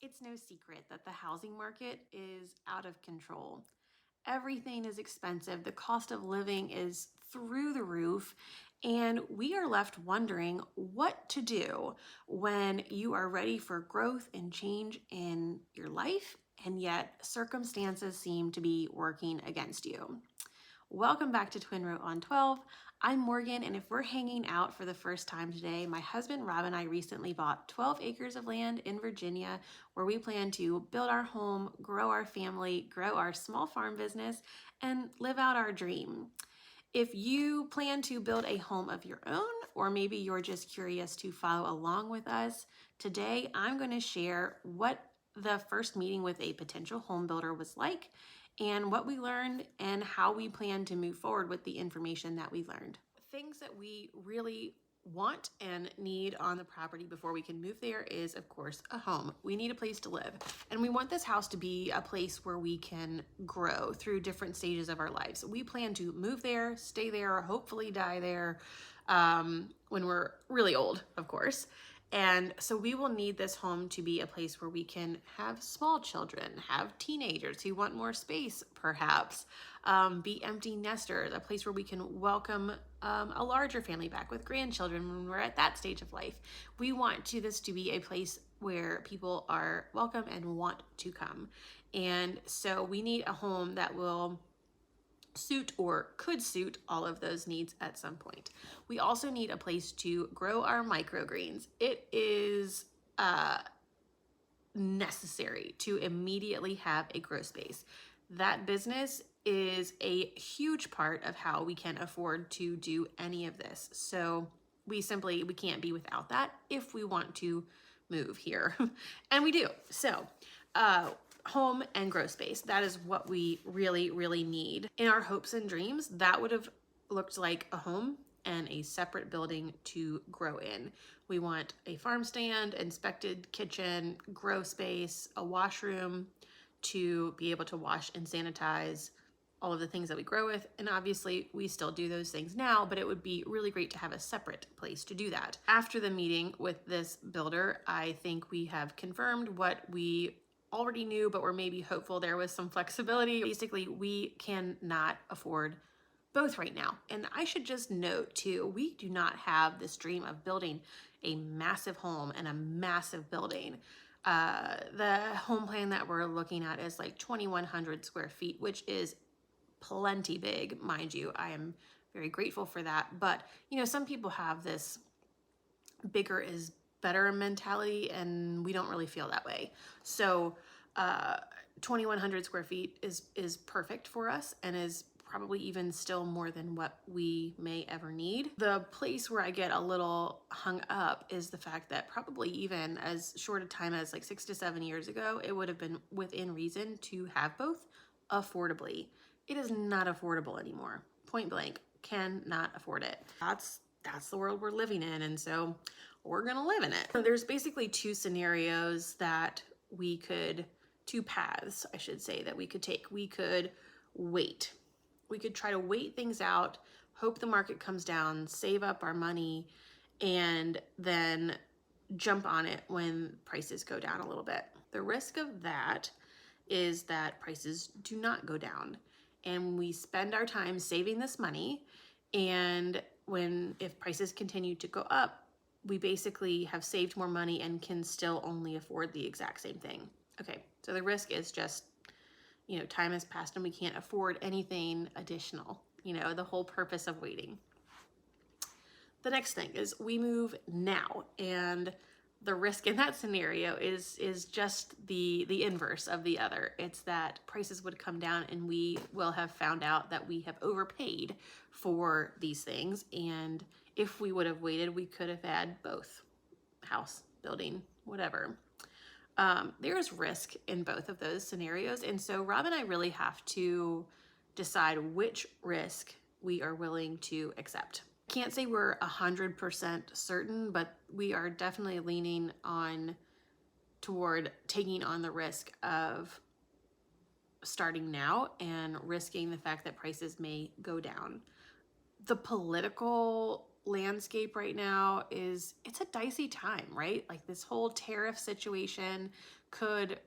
It's no secret that the housing market is out of control. Everything is expensive. The cost of living is through the roof. And we are left wondering what to do when you are ready for growth and change in your life, and yet circumstances seem to be working against you. Welcome back to Twin Row on 12. I'm Morgan, and if we're hanging out for the first time today, my husband Rob and I recently bought 12 acres of land in Virginia where we plan to build our home, grow our family, grow our small farm business, and live out our dream. If you plan to build a home of your own, or maybe you're just curious to follow along with us, today I'm going to share what the first meeting with a potential home builder was like, and what we learned, and how we plan to move forward with the information that we learned. Things that we really want and need on the property before we can move there is, of course, a home. We need a place to live, and we want this house to be a place where we can grow through different stages of our lives. We plan to move there, stay there, hopefully die there when we're really old, of course. And so we will need this home to be a place where we can have small children, have teenagers who want more space, perhaps, be empty nesters, a place where we can welcome a larger family back with grandchildren when we're at that stage of life. We want this to be a place where people are welcome and want to come. And so we need a home that will suit or could suit all of those needs at some point. We also need a place to grow our microgreens. It is necessary to immediately have a grow space. That business is a huge part of how we can afford to do any of this. So we can't be without that if we want to move here. And we do. So home and grow space. That is what we really, really need. In our hopes and dreams, that would have looked like a home and a separate building to grow in. We want a farm stand, inspected kitchen, grow space, a washroom to be able to wash and sanitize all of the things that we grow with. And obviously we still do those things now, but it would be really great to have a separate place to do that. After the meeting with this builder, I think we have confirmed what we already knew, but we're maybe hopeful there was some flexibility. Basically, we cannot afford both right now. And I should just note too, we do not have this dream of building a massive home and a massive building. The home plan that we're looking at is like 2,100 square feet, which is plenty big, mind you. I am very grateful for that. But, some people have this bigger is better mentality, and we don't really feel that way. So 2,100 square feet is perfect for us, and is probably even still more than what we may ever need. The place where I get a little hung up is the fact that probably even as short a time as like 6 to 7 years ago, it would have been within reason to have both affordably. It is not affordable anymore. Point blank, cannot afford it. That's the world we're living in, and so we're gonna live in it. There's basically two paths, I should say, that we could take. We could wait. We could try to wait things out, hope the market comes down, save up our money, and then jump on it when prices go down a little bit. The risk of that is that prices do not go down, and we spend our time saving this money, and if prices continue to go up, we basically have saved more money and can still only afford the exact same thing. Okay, so the risk is just, time has passed and we can't afford anything additional, the whole purpose of waiting. The next thing is we move now, and the risk in that scenario is just the inverse of the other. It's that prices would come down and we will have found out that we have overpaid for these things. And if we would have waited, we could have had both, house, building, whatever. There's risk in both of those scenarios. And so Rob and I really have to decide which risk we are willing to accept. Can't say we're 100% certain, but we are definitely leaning toward taking on the risk of starting now and risking the fact that prices may go down. The political landscape right now is, it's a dicey time, right? Like this whole tariff situation could,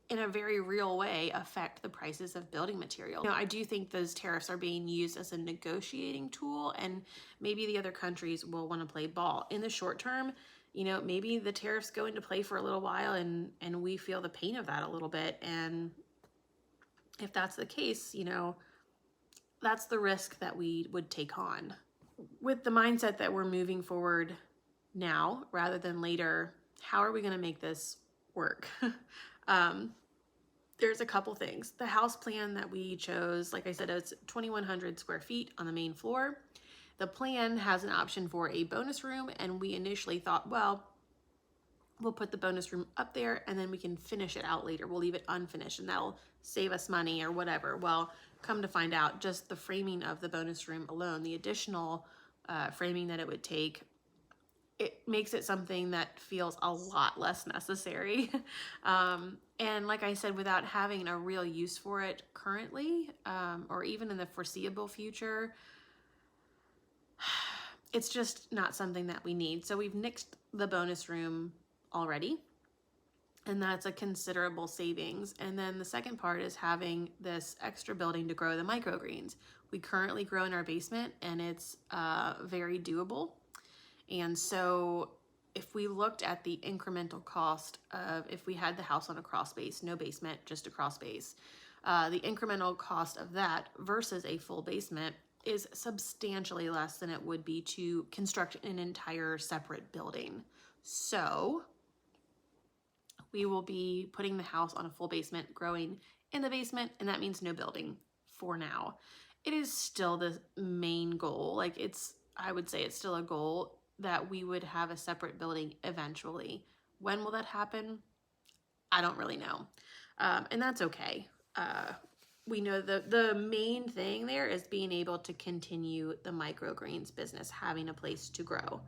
in a very real way, affect the prices of building material. I do think those tariffs are being used as a negotiating tool, and maybe the other countries will want to play ball. In the short term, maybe the tariffs go into play for a little while and we feel the pain of that a little bit. And if that's the case, that's the risk that we would take on. With the mindset that we're moving forward now rather than later, how are we going to make this work? There's a couple things. The house plan that we chose, like I said, it's 2,100 square feet on the main floor. The plan has an option for a bonus room, and we initially thought, well, we'll put the bonus room up there and then we can finish it out later. We'll leave it unfinished and that'll save us money or whatever. Well, come to find out, just the framing of the bonus room alone, the additional framing that it would take, it makes it something that feels a lot less necessary. And like I said, without having a real use for it currently, or even in the foreseeable future, it's just not something that we need. So we've nixed the bonus room already, and that's a considerable savings. And then the second part is having this extra building to grow the microgreens. We currently grow in our basement, and it's very doable. And so if we looked at the incremental cost of, if we had the house on a crawl space, no basement, just a crawl space, the incremental cost of that versus a full basement is substantially less than it would be to construct an entire separate building. So we will be putting the house on a full basement, growing in the basement, and that means no building for now. It is still the main goal. Like I would say it's still a goal that we would have a separate building eventually. When will that happen? I don't really know. And that's okay. We know the main thing there is being able to continue the microgreens business, having a place to grow.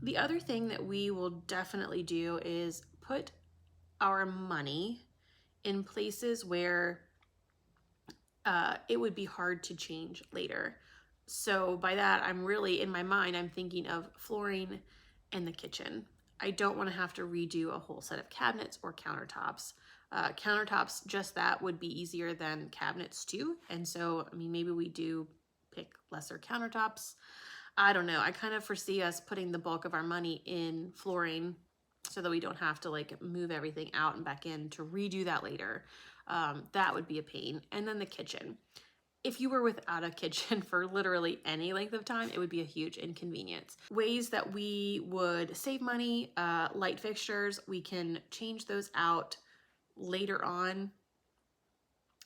The other thing that we will definitely do is put our money in places where it would be hard to change later. So by that, I'm really, in my mind, I'm thinking of flooring and the kitchen. I don't want to have to redo a whole set of cabinets or countertops. Countertops, just that would be easier than cabinets too. And so, I mean, maybe we do pick lesser countertops. I don't know. I kind of foresee us putting the bulk of our money in flooring so that we don't have to like move everything out and back in to redo that later. That would be a pain. And then the kitchen. If you were without a kitchen for literally any length of time, it would be a huge inconvenience. Ways that we would save money, light fixtures, we can change those out later on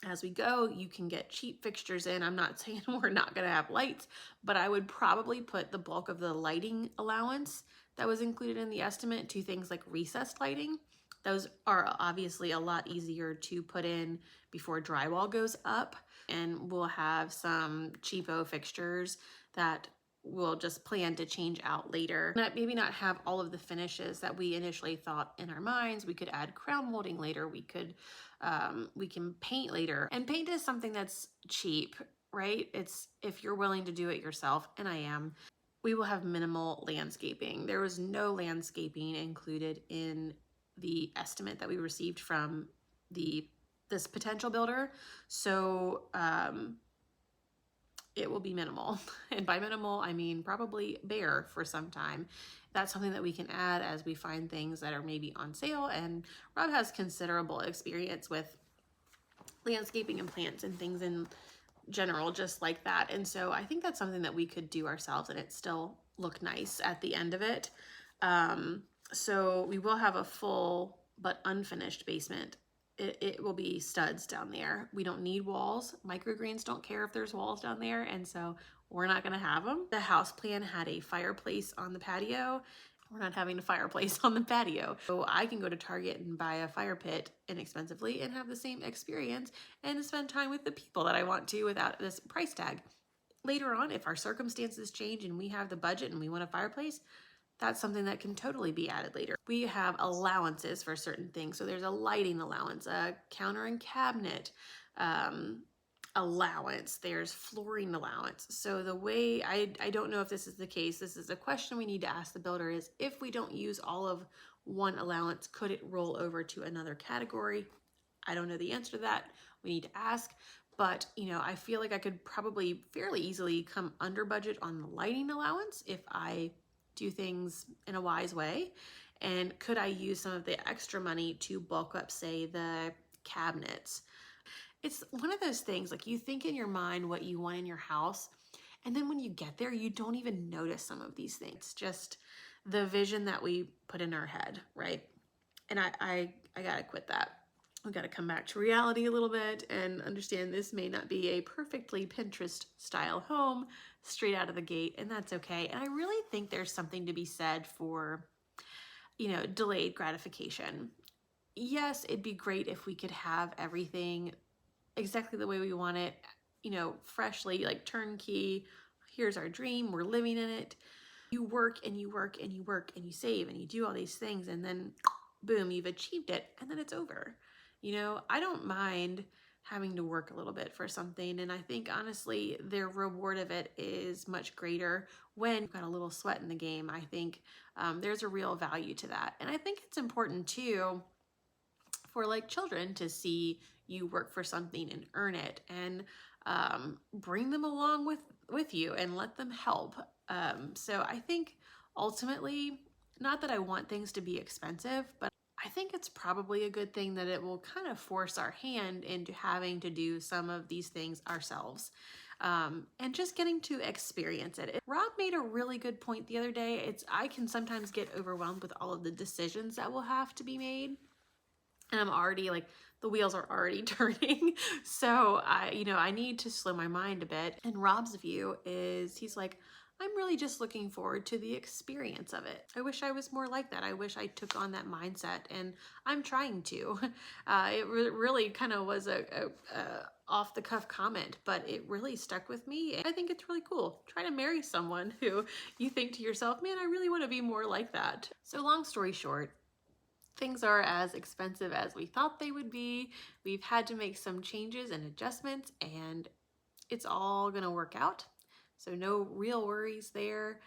as we go. You can get cheap fixtures in. I'm not saying we're not going to have lights, but I would probably put the bulk of the lighting allowance that was included in the estimate to things like recessed lighting. Those are obviously a lot easier to put in before drywall goes up, and we'll have some cheapo fixtures that we'll just plan to change out later. Maybe not have all of the finishes that we initially thought in our minds. We could add crown molding later. We can paint later, and paint is something that's cheap, right? It's if you're willing to do it yourself, and I am. We will have minimal landscaping. There was no landscaping included in the estimate that we received from this potential builder. So it will be minimal. And by minimal, I mean probably bare for some time. That's something that we can add as we find things that are maybe on sale. And Rob has considerable experience with landscaping and plants and things in general, just like that. And so I think that's something that we could do ourselves and it still look nice at the end of it. So we will have a full but unfinished basement. It will be studs down there. We don't need walls. Microgreens don't care if there's walls down there, and so we're not gonna have them. The house plan had a fireplace on the patio. We're not having a fireplace on the patio. So I can go to Target and buy a fire pit inexpensively and have the same experience and spend time with the people that I want to without this price tag. Later on, if our circumstances change and we have the budget and we want a fireplace, that's something that can totally be added later. We have allowances for certain things. So there's a lighting allowance, a counter and cabinet, allowance, there's flooring allowance. So the way, I don't know if this is the case, this is a question we need to ask the builder, is if we don't use all of one allowance, could it roll over to another category? I don't know the answer to that. We need to ask. But, I feel like I could probably fairly easily come under budget on the lighting allowance if I do things in a wise way. And could I use some of the extra money to bulk up, say, the cabinets? It's one of those things, like, you think in your mind what you want in your house, and then when you get there, you don't even notice some of these things. It's just the vision that we put in our head, right? And I gotta quit that. We gotta come back to reality a little bit and understand this may not be a perfectly Pinterest style home straight out of the gate, and that's okay. And I really think there's something to be said for, delayed gratification. Yes, it'd be great if we could have everything exactly the way we want it, freshly, like turnkey. Here's our dream, we're living in it. You work and you work and you work and you save and you do all these things, and then boom, you've achieved it, and then it's over. I don't mind having to work a little bit for something, and I think honestly the reward of it is much greater when you've got a little sweat in the game. I think there's a real value to that, and I think it's important too for like children to see you work for something and earn it, and bring them along with you and let them help. So I think ultimately, not that I want things to be expensive, but I think it's probably a good thing that it will kind of force our hand into having to do some of these things ourselves. And just getting to experience it. Rob made a really good point the other day. I can sometimes get overwhelmed with all of the decisions that will have to be made, and I'm already like, the wheels are already turning. So I need to slow my mind a bit. And Rob's view is, he's like, I'm really just looking forward to the experience of it. I wish I was more like that. I wish I took on that mindset, and I'm trying to. It really kind of was a off the cuff comment, but it really stuck with me. I think it's really cool. Try to marry someone who you think to yourself, man, I really want to be more like that. So long story short, things are as expensive as we thought they would be. We've had to make some changes and adjustments, and it's all gonna work out. So no real worries there.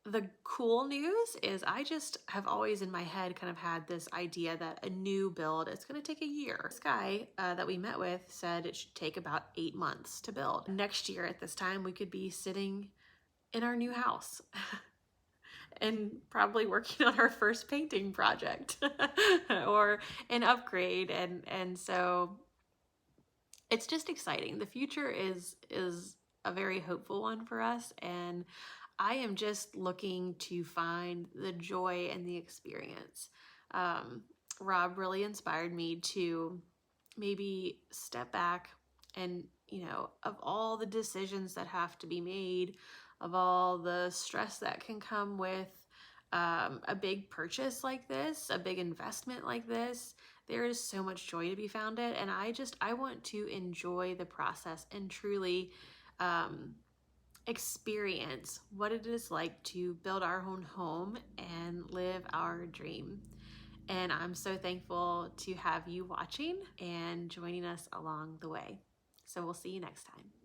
The cool news is I just have always in my head kind of had this idea that a new build, it's gonna take a year. This guy that we met with said it should take about 8 months to build. Next year at this time, we could be sitting in our new house. And probably working on our first painting project or an upgrade. And so it's just exciting. The future is a very hopeful one for us, and I am just looking to find the joy and the experience. Rob really inspired me to maybe step back and, of all the decisions that have to be made, of all the stress that can come with a big purchase like this, a big investment like this, there is so much joy to be found in. And I want to enjoy the process and truly experience what it is like to build our own home and live our dream. And I'm so thankful to have you watching and joining us along the way. So we'll see you next time.